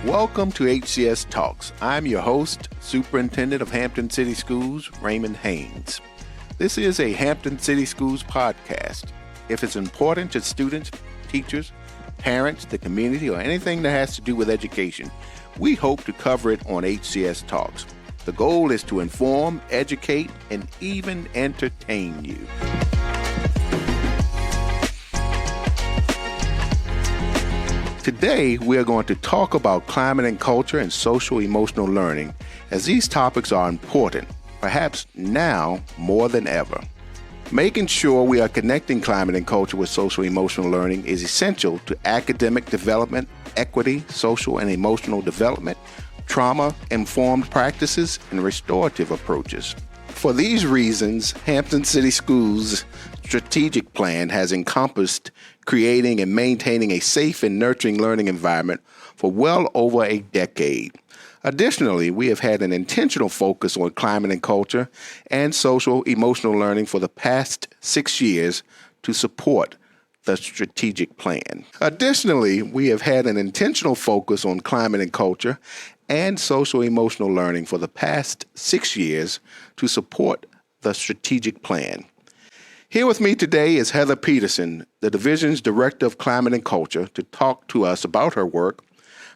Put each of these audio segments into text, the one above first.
Welcome to HCS Talks. I'm your host, Superintendent of Hampton City Schools, Raymond Haynes. This is a Hampton City Schools podcast. If it's important to students, teachers, parents, the community, or anything that has to do with education, we hope to cover it on HCS Talks. The goal is to inform, educate, and even entertain you. Today, we are going to talk about climate and culture and social emotional learning, as these topics are important, perhaps now more than ever. Making sure we are connecting climate and culture with social emotional learning is essential to academic development, equity, social and emotional development, trauma-informed practices, and restorative approaches. For these reasons, Hampton City Schools' strategic plan has encompassed creating and maintaining a safe and nurturing learning environment for well over a decade. Additionally, we have had an intentional focus on climate and culture and social emotional learning for the past 6 years to support the strategic plan. Additionally, we have had an intentional focus on climate and culture and social emotional learning for the past 6 years to support the strategic plan. Here with me today is Heather Peterson, the Division's Director of Climate and Culture, to talk to us about her work,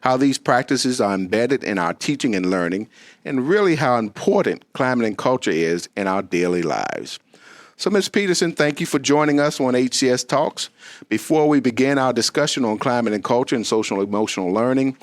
how these practices are embedded in our teaching and learning, and really how important climate and culture is in our daily lives. So, Ms. Peterson, thank you for joining us on HCS Talks. Before we begin our discussion on climate and culture and social emotional learning,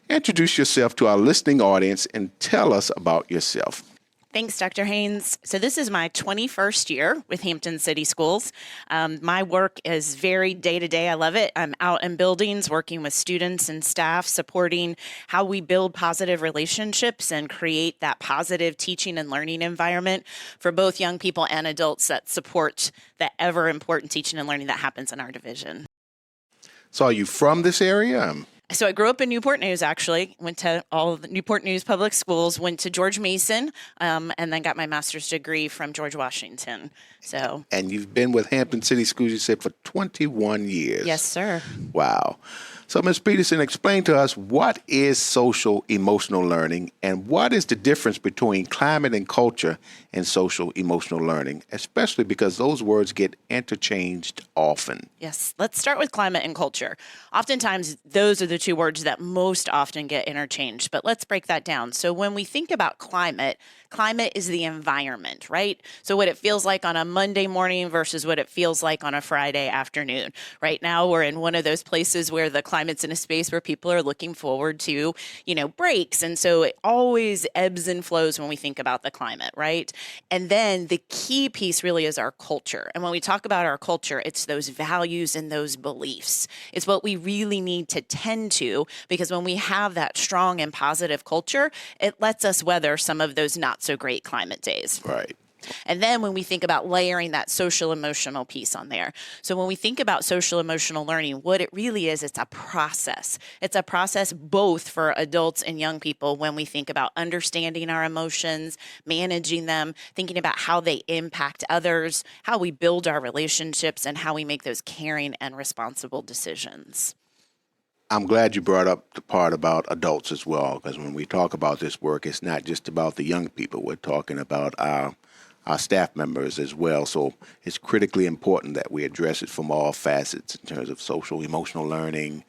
introduce yourself to our listening audience and tell us about yourself. Thanks, Dr. Haynes. So this is my 21st year with Hampton City Schools. My work is very day-to-day. I love it. I'm out in buildings working with students and staff, supporting how we build positive relationships and create that positive teaching and learning environment for both young people and adults that support the ever-important teaching and learning that happens in our division. So are you from this area? So I grew up in Newport News, actually. Went to all of the Newport News public schools, went to George Mason, and then got my master's degree from George Washington. And you've been with Hampton City Schools, you said, for 21 years. Yes, sir. Wow. So, Ms. Peterson, explain to us, what is social emotional learning and what is the difference between climate and culture and social emotional learning, especially because those words get interchanged often? Yes, let's start with climate and culture. Oftentimes, those are the two words that most often get interchanged, but let's break that down. So when we think about climate is the environment, right? So what it feels like on a Monday morning versus what it feels like on a Friday afternoon. Right now, we're in one of those places where the climate's in a space where people are looking forward to, breaks. And so it always ebbs and flows when we think about the climate, right? And then the key piece really is our culture. And when we talk about our culture, it's those values and those beliefs. It's what we really need to tend to, because when we have that strong and positive culture, it lets us weather some of those not so great climate days. Right. And then when we think about layering that social emotional piece on there. So when we think about social emotional learning, what it really is, it's a process. It's a process both for adults and young people when we think about understanding our emotions, managing them, thinking about how they impact others, how we build our relationships, and how we make those caring and responsible decisions. I'm glad you brought up the part about adults as well, because when we talk about this work, it's not just about the young people. We're talking about our staff members as well. So it's critically important that we address it from all facets in terms of social, emotional learning,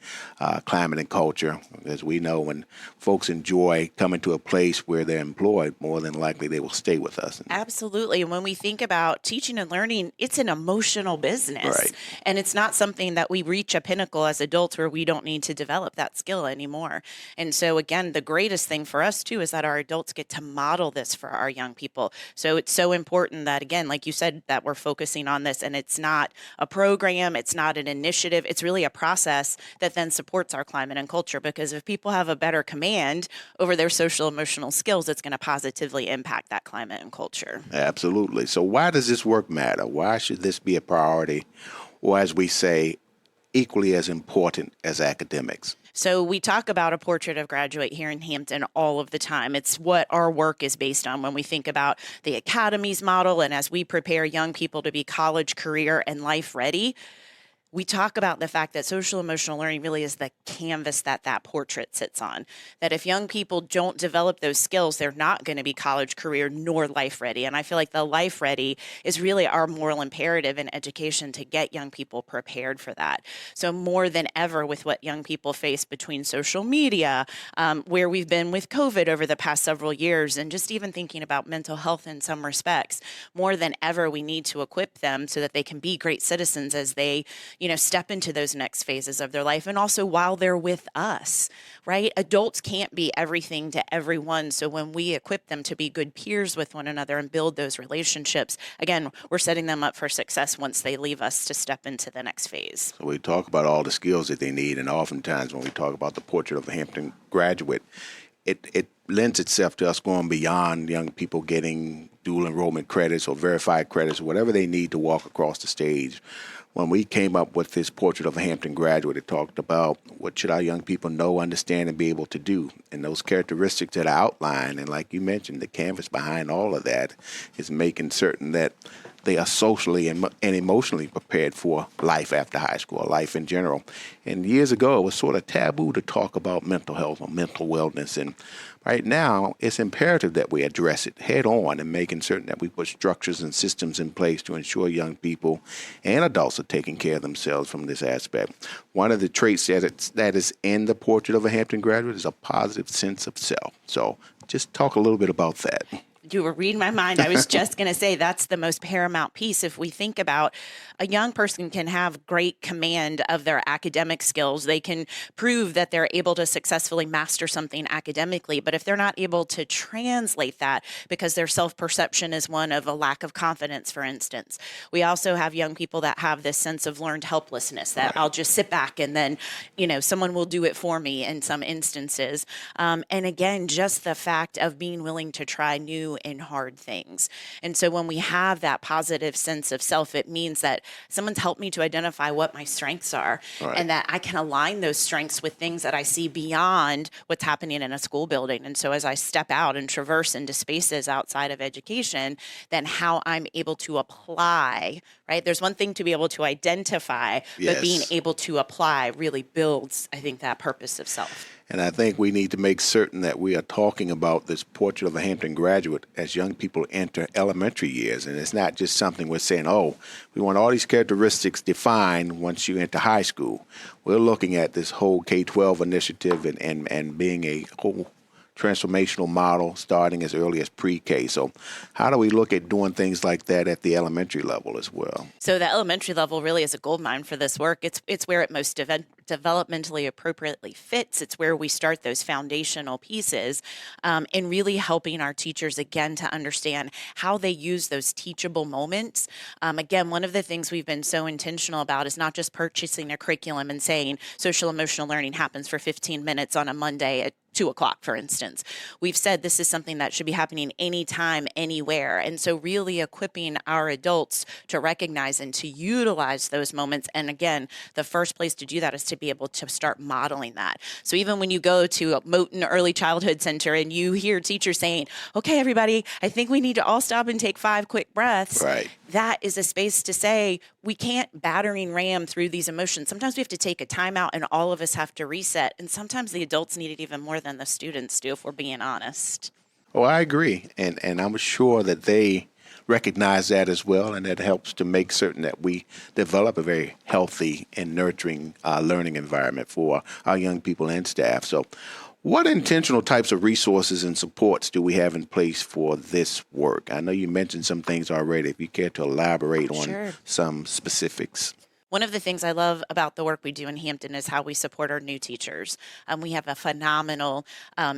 climate and culture. As we know, when folks enjoy coming to a place where they're employed, more than likely they will stay with us. Absolutely. And when we think about teaching and learning, it's an emotional business. Right. And it's not something that we reach a pinnacle as adults where we don't need to develop that skill anymore. And so again, the greatest thing for us too is that our adults get to model this for our young people. So it's so important that, again, like you said, that we're focusing on this, and it's not a program, it's not an initiative, it's really a process that then supports our climate and culture, because if people have a better command over their social emotional skills, it's going to positively impact that climate and culture. Absolutely. So why does this work matter? Why should this be a priority, or as we say, equally as important as academics? So we talk about a portrait of graduate here in Hampton all of the time. It's what our work is based on when we think about the Academies model, and as we prepare young people to be college, career, and life ready. we talk about the fact that social emotional learning really is the canvas that that portrait sits on. That if young people don't develop those skills, they're not going to be college, career, nor life ready. And I feel like the life ready is really our moral imperative in education to get young people prepared for that. So more than ever with what young people face between social media, where we've been with COVID over the past several years, and just even thinking about mental health in some respects, more than ever, we need to equip them so that they can be great citizens as they step into those next phases of their life. And also while they're with us, right? Adults can't be everything to everyone. So when we equip them to be good peers with one another and build those relationships, again, we're setting them up for success once they leave us to step into the next phase. So we talk about all the skills that they need, and oftentimes when we talk about the portrait of a Hampton graduate, it lends itself to us going beyond young people getting dual enrollment credits or verified credits or whatever they need to walk across the stage. When we came up with this portrait of a Hampton graduate, it talked about what should our young people know, understand, and be able to do. And those characteristics that I outlined, and like you mentioned, the canvas behind all of that is making certain that they are socially and emotionally prepared for life after high school, life in general. And years ago, it was sort of taboo to talk about mental health or mental wellness. And right now, it's imperative that we address it head on and making certain that we put structures and systems in place to ensure young people and adults are taking care of themselves from this aspect. One of the traits that is in the portrait of a Hampton graduate is a positive sense of self. So just talk a little bit about that. You were reading my mind. I was just going to say that's the most paramount piece. If we think about a young person can have great command of their academic skills, they can prove that they're able to successfully master something academically. But if they're not able to translate that because their self-perception is one of a lack of confidence, for instance, we also have young people that have this sense of learned helplessness that I'll just sit back and then, someone will do it for me in some instances. And again, just the fact of being willing to try new and hard things. And so when we have that positive sense of self, it means that someone's helped me to identify what my strengths are and that I can align those strengths with things that I see beyond what's happening in a school building. And so as I step out and traverse into spaces outside of education, then how I'm able to apply, right? There's one thing to be able to identify, but being able to apply really builds, I think, that purpose of self. And I think we need to make certain that we are talking about this portrait of a Hampton graduate as young people enter elementary years. And it's not just something we're saying, oh, we want all these characteristics defined once you enter high school. We're looking at this whole K-12 initiative and being a whole transformational model starting as early as pre-K. So how do we look at doing things like that at the elementary level as well? So the elementary level really is a goldmine for this work. It's where it most developmentally appropriately fits. It's where we start those foundational pieces in really helping our teachers, again, to understand how they use those teachable moments. Again, one of the things we've been so intentional about is not just purchasing a curriculum and saying social emotional learning happens for 15 minutes on a Monday at 2 o'clock, for instance. We've said this is something that should be happening anytime, anywhere. And so really equipping our adults to recognize and to utilize those moments. And again, the first place to do that is to be able to start modeling that. So even when you go to Moton Early Childhood Center and you hear teachers saying, okay, everybody, I think we need to all stop and take 5 quick breaths. Right. That is a space to say, we can't battering ram through these emotions. Sometimes we have to take a timeout and all of us have to reset. And sometimes the adults need it even more than the students do, if we're being honest. Oh, I agree. And I'm sure that they recognize that as well, and that helps to make certain that we develop a very healthy and nurturing learning environment for our young people and staff. So what intentional types of resources and supports do we have in place for this work? I know you mentioned some things already. If you care to elaborate on some specifics. One of the things I love about the work we do in Hampton is how we support our new teachers. We have a phenomenal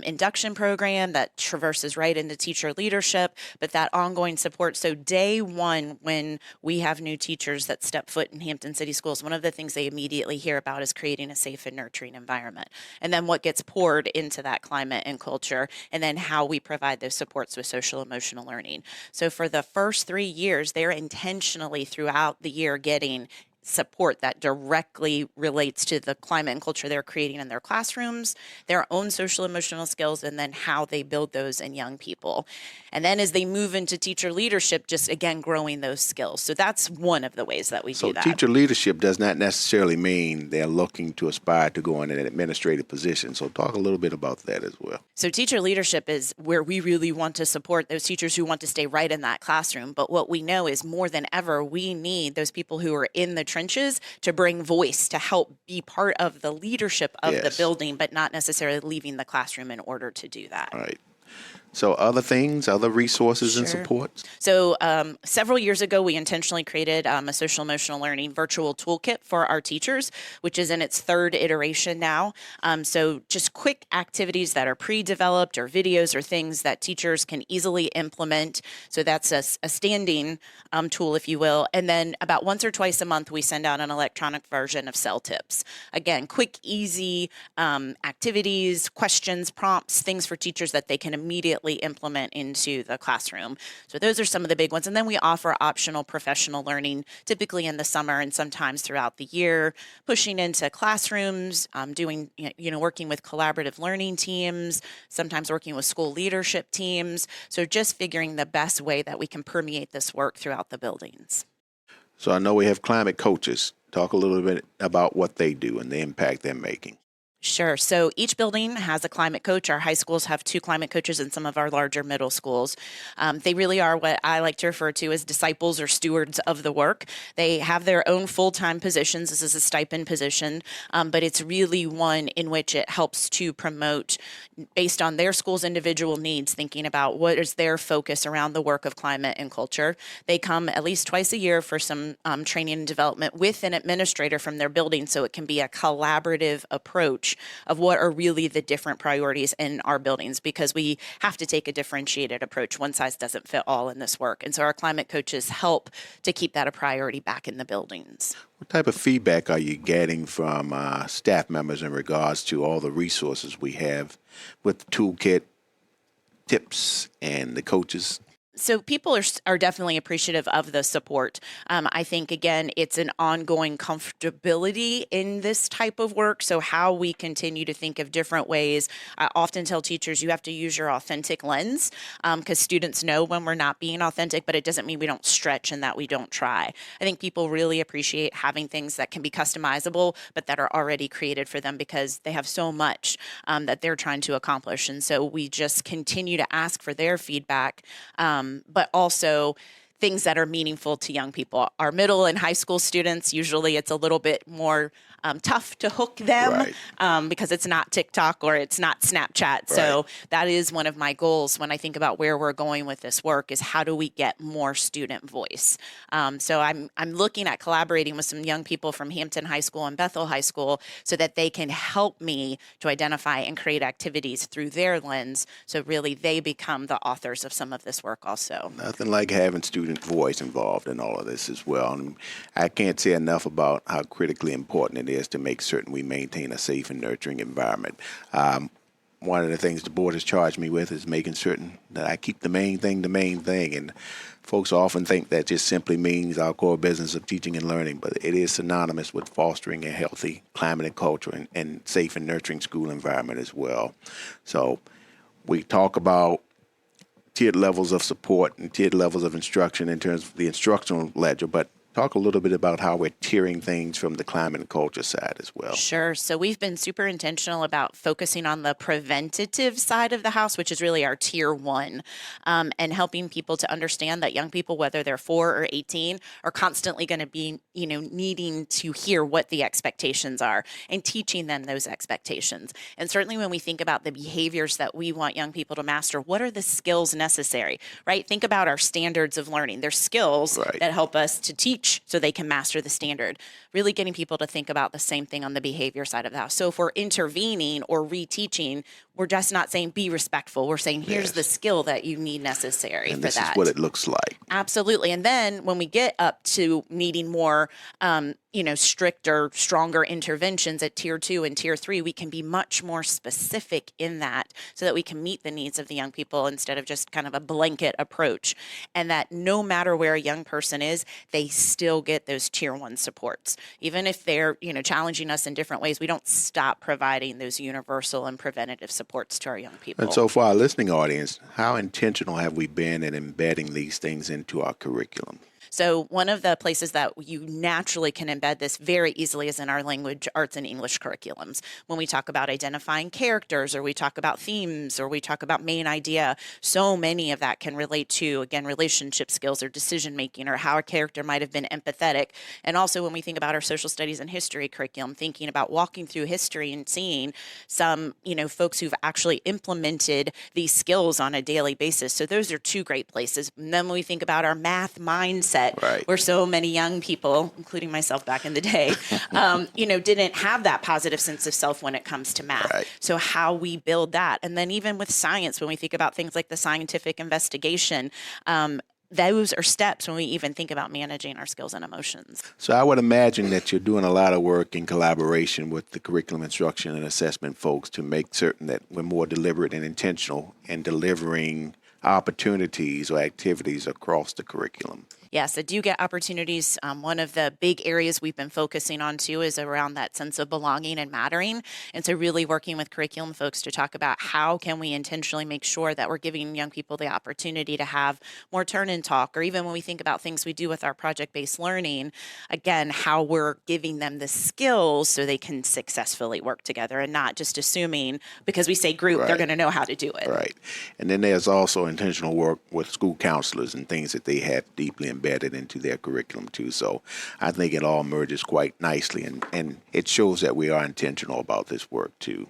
induction program that traverses right into teacher leadership, but that ongoing support. So day one, when we have new teachers that step foot in Hampton City Schools, one of the things they immediately hear about is creating a safe and nurturing environment. And then what gets poured into that climate and culture, and then how we provide those supports with social emotional learning. So for the first 3 years, they're intentionally throughout the year getting support that directly relates to the climate and culture they're creating in their classrooms, their own social emotional skills, and then how they build those in young people. And then as they move into teacher leadership, just again growing those skills. So that's one of the ways that we do that. So teacher leadership does not necessarily mean they're looking to aspire to go in an administrative position. So talk a little bit about that as well. So teacher leadership is where we really want to support those teachers who want to stay right in that classroom. But what we know is more than ever, we need those people who are in the trenches to bring voice, to help be part of the leadership of the building, but not necessarily leaving the classroom in order to do that. All right. So other things, other resources and supports? So several years ago, we intentionally created a social emotional learning virtual toolkit for our teachers, which is in its third iteration now. So just quick activities that are pre-developed or videos or things that teachers can easily implement. So that's a standing tool, if you will. And then about once or twice a month, we send out an electronic version of cell tips. Again, quick, easy activities, questions, prompts, things for teachers that they can immediately implement into the classroom. So those are some of the big ones. And then we offer optional professional learning, typically in the summer and sometimes throughout the year, pushing into classrooms, doing, working with collaborative learning teams, sometimes working with school leadership teams. So just figuring the best way that we can permeate this work throughout the buildings. So I know we have climate coaches. Talk a little bit about what they do and the impact they're making. Sure. So each building has a climate coach. Our high schools have 2 climate coaches and some of our larger middle schools. They really are what I like to refer to as disciples or stewards of the work. They have their own full-time positions. This is a stipend position, but it's really one in which it helps to promote based on their school's individual needs, thinking about what is their focus around the work of climate and culture. They come at least twice a year for some training and development with an administrator from their building, so it can be a collaborative approach of what are really the different priorities in our buildings, because we have to take a differentiated approach. One size doesn't fit all in this work. And so our climate coaches help to keep that a priority back in the buildings. What type of feedback are you getting from staff members in regards to all the resources we have with the toolkit, tips, and the coaches? So people are definitely appreciative of the support. I think, again, it's an ongoing comfortability in this type of work. So how we continue to think of different ways. I often tell teachers you have to use your authentic lens, because students know when we're not being authentic, but it doesn't mean we don't stretch and that we don't try. I think people really appreciate having things that can be customizable, but that are already created for them, because they have so much that they're trying to accomplish. And so we just continue to ask for their feedback. But also things that are meaningful to young people. Our middle and high school students, usually it's a little bit more tough to hook them, because it's not TikTok or it's not Snapchat. Right. So that is one of my goals when I think about where we're going with this work, is how do we get more student voice? So I'm looking at collaborating with some young people from Hampton High School and Bethel High School so that they can help me to identify and create activities through their lens. So really they become the authors of some of this work also. Nothing like having student voice involved in all of this as well. And I can't say enough about how critically important it is to make certain we maintain a safe and nurturing environment. One of the things the board has charged me with is making certain that I keep the main thing. And folks often think that just simply means our core business of teaching and learning, but it is synonymous with fostering a healthy climate and culture and safe and nurturing school environment as well. So we talk about tiered levels of support and tiered levels of instruction in terms of the instructional ledger, but talk a little bit about how we're tiering things from the climate and culture side as well. Sure. So we've been super intentional about focusing on the preventative side of the house, which is really our tier 1, and helping people to understand that young people, whether they're 4 or 18, are constantly going to be, needing to hear what the expectations are and teaching them those expectations. And certainly when we think about the behaviors that we want young people to master, what are the skills necessary, right? Think about our standards of learning. There's skills that help us to teach so they can master the standard. Really getting people to think about the same thing on the behavior side of the house. So if we're intervening or reteaching, we're just not saying be respectful. We're saying here's the skill that you need necessary and for that. This is what it looks like. Absolutely. And then when we get up to needing more, stricter, stronger interventions at tier 2 and tier 3, we can be much more specific in that so that we can meet the needs of the young people instead of just kind of a blanket approach. And that no matter where a young person is, they still get those tier 1 supports. Even if they're, challenging us in different ways, we don't stop providing those universal and preventative supports to our young people. And so for our listening audience, how intentional have we been in embedding these things into our curriculum? So one of the places that you naturally can embed this very easily is in our language, arts, and English curriculums. When we talk about identifying characters, or we talk about themes, or we talk about main idea, so many of that can relate to, again, relationship skills or decision making, or how a character might have been empathetic. And also when we think about our social studies and history curriculum, thinking about walking through history and seeing some, folks who've actually implemented these skills on a daily basis. So those are two great places. And then when we think about our math mindset, right, where so many young people, including myself back in the day, didn't have that positive sense of self when it comes to math. Right. So how we build that. And then even with science, when we think about things like the scientific investigation, those are steps when we even think about managing our skills and emotions. So I would imagine that you're doing a lot of work in collaboration with the curriculum instruction and assessment folks to make certain that we're more deliberate and intentional in delivering opportunities or activities across the curriculum. Yes, I do get opportunities. One of the big areas we've been focusing on too is around that sense of belonging and mattering. And so really working with curriculum folks to talk about how can we intentionally make sure that we're giving young people the opportunity to have more turn and talk, or even when we think about things we do with our project-based learning, again, how we're giving them the skills so they can successfully work together and not just assuming because we say group, Right. they're going to know how to do it. Right. And then there's also intentional work with school counselors and things that they have deeply embedded into their curriculum too. So I think it all merges quite nicely, and it shows that we are intentional about this work too.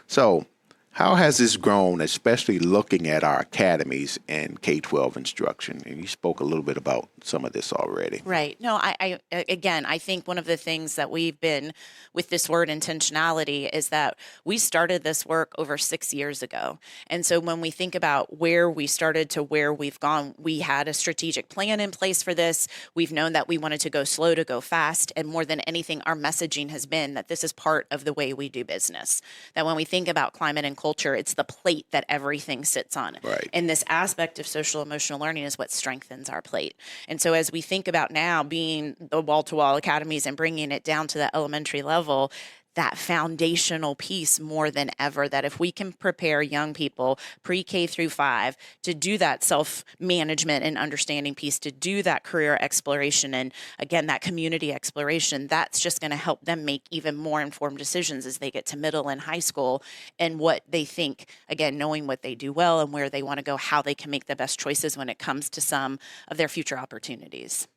So how has this grown, especially looking at our academies and K-12 instruction? And you spoke a little bit about some of this already. Right. No, I think one of the things that we've been with this word intentionality is that we started this work over 6 years ago. And so when we think about where we started to where we've gone, we had a strategic plan in place for this. We've known that we wanted to go slow to go fast. And more than anything, our messaging has been that this is part of the way we do business. That when we think about climate and culture, it's the plate that everything sits on. Right. And this aspect of social emotional learning is what strengthens our plate. And so as we think about now being the wall-to-wall academies and bringing it down to the elementary level, that foundational piece more than ever, that if we can prepare young people pre-K through 5 to do that self-management and understanding piece, to do that career exploration and, again, that community exploration, that's just going to help them make even more informed decisions as they get to middle and high school and what they think, again, knowing what they do well and where they want to go, how they can make the best choices when it comes to some of their future opportunities.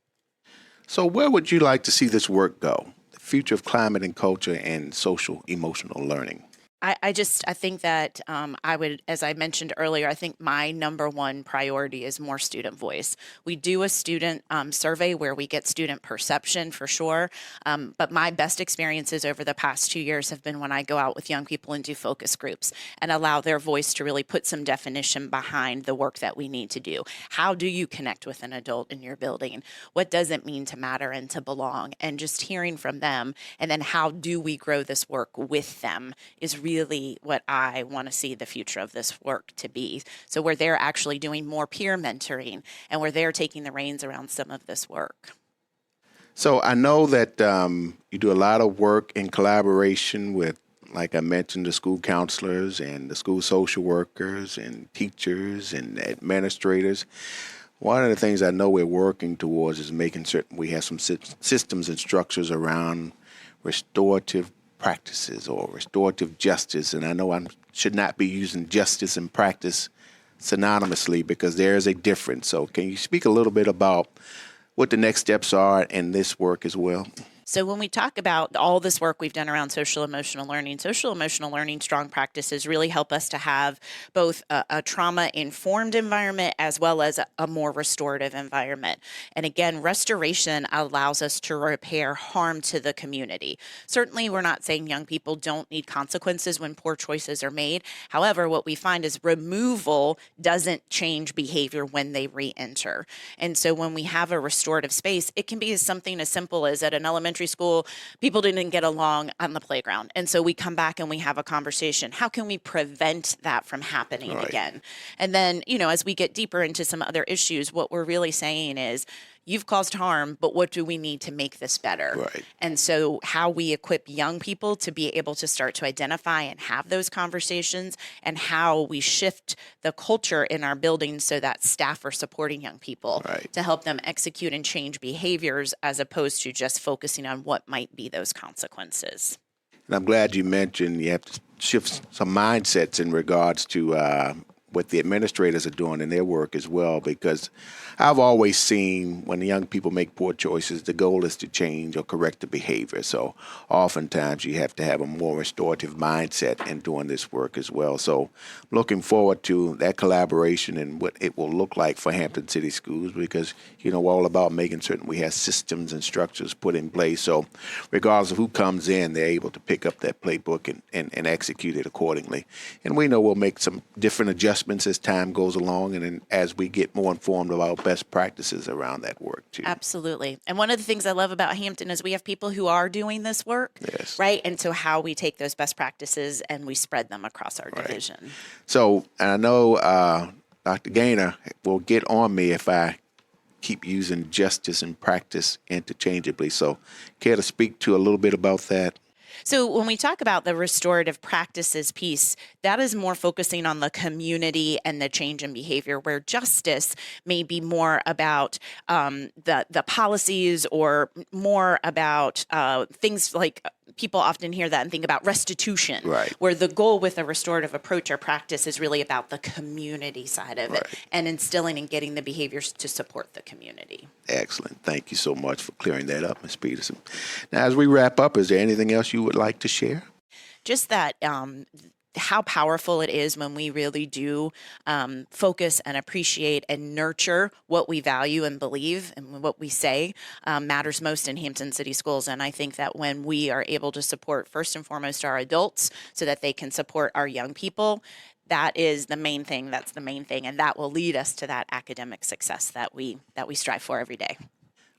So where would you like to see this work go? The future of climate and culture and social emotional learning. I think that I would, as I mentioned earlier, I think my number one priority is more student voice. We do a student survey where we get student perception for sure, but my best experiences over the past 2 years have been when I go out with young people and do focus groups and allow their voice to really put some definition behind the work that we need to do. How do you connect with an adult in your building? What does it mean to matter and to belong? And just hearing from them, and then how do we grow this work with them is really what I want to see the future of this work to be. So where they're actually doing more peer mentoring and where they're taking the reins around some of this work. So I know that you do a lot of work in collaboration with, like I mentioned, the school counselors and the school social workers and teachers and administrators. One of the things I know we're working towards is making certain we have some systems and structures around restorative practices or restorative justice. And I know I should not be using justice and practice synonymously because there is a difference. So can you speak a little bit about what the next steps are in this work as well? So when we talk about all this work we've done around social emotional learning strong practices really help us to have both a trauma-informed environment as well as a more restorative environment. And again, restoration allows us to repair harm to the community. Certainly, we're not saying young people don't need consequences when poor choices are made. However, what we find is removal doesn't change behavior when they re-enter. And so when we have a restorative space, it can be something as simple as at an elementary elementary school, people didn't get along on the playground. And so we come back and we have a conversation. How can we prevent that from happening again? And then, as we get deeper into some other issues, what we're really saying is, you've caused harm, but what do we need to make this better? Right. And so how we equip young people to be able to start to identify and have those conversations, and how we shift the culture in our buildings so that staff are supporting young people to help them execute and change behaviors, as opposed to just focusing on what might be those consequences. And I'm glad you mentioned you have to shift some mindsets in regards to what the administrators are doing in their work as well, because I've always seen when young people make poor choices, the goal is to change or correct the behavior. So oftentimes you have to have a more restorative mindset in doing this work as well. So looking forward to that collaboration and what it will look like for Hampton City Schools, because, we're all about making certain we have systems and structures put in place. So regardless of who comes in, they're able to pick up that playbook and execute it accordingly. And we know we'll make some different adjustments as time goes along, and then as we get more informed about best practices around that work too. Absolutely. And one of the things I love about Hampton is we have people who are doing this work, right? And so how we take those best practices and we spread them across our division. So, and I know Dr. Gaynor will get on me if I keep using justice and practice interchangeably. So care to speak to a little bit about that? So when we talk about the restorative practices piece, that is more focusing on the community and the change in behavior, where justice may be more about the policies, or more about things like, people often hear that and think about restitution, where the goal with a restorative approach or practice is really about the community side of it, and instilling and getting the behaviors to support the community. Excellent. Thank you so much for clearing that up, Ms. Peterson. Now, as we wrap up, is there anything else you would like to share? Just that how powerful it is when we really do focus and appreciate and nurture what we value and believe, and what we say matters most in Hampton City Schools. And I think that when we are able to support, first and foremost, our adults so that they can support our young people, that is the main thing. That's the main thing. And that will lead us to that academic success that we strive for every day.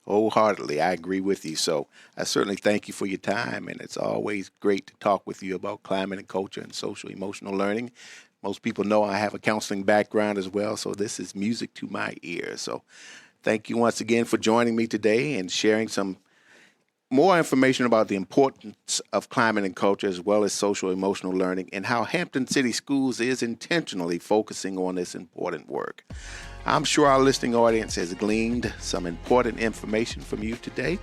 Wholeheartedly, I agree with you. So I certainly thank you for your time, and it's always great to talk with you about climate and culture and social emotional learning. Most people know I have a counseling background as well, so this is music to my ears. So thank you once again for joining me today and sharing some more information about the importance of climate and culture, as well as social emotional learning, and how Hampton City Schools is intentionally focusing on this important work. I'm sure our listening audience has gleaned some important information from you today.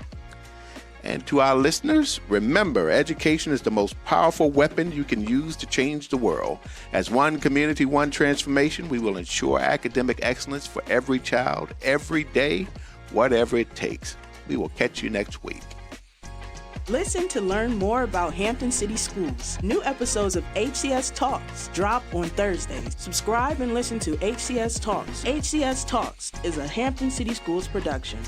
And to our listeners, remember, education is the most powerful weapon you can use to change the world. As one community, one transformation, we will ensure academic excellence for every child, every day, whatever it takes. We will catch you next week. Listen to learn more about Hampton City Schools. New episodes of HCS Talks drop on Thursdays. Subscribe and listen to HCS Talks. HCS Talks is a Hampton City Schools production.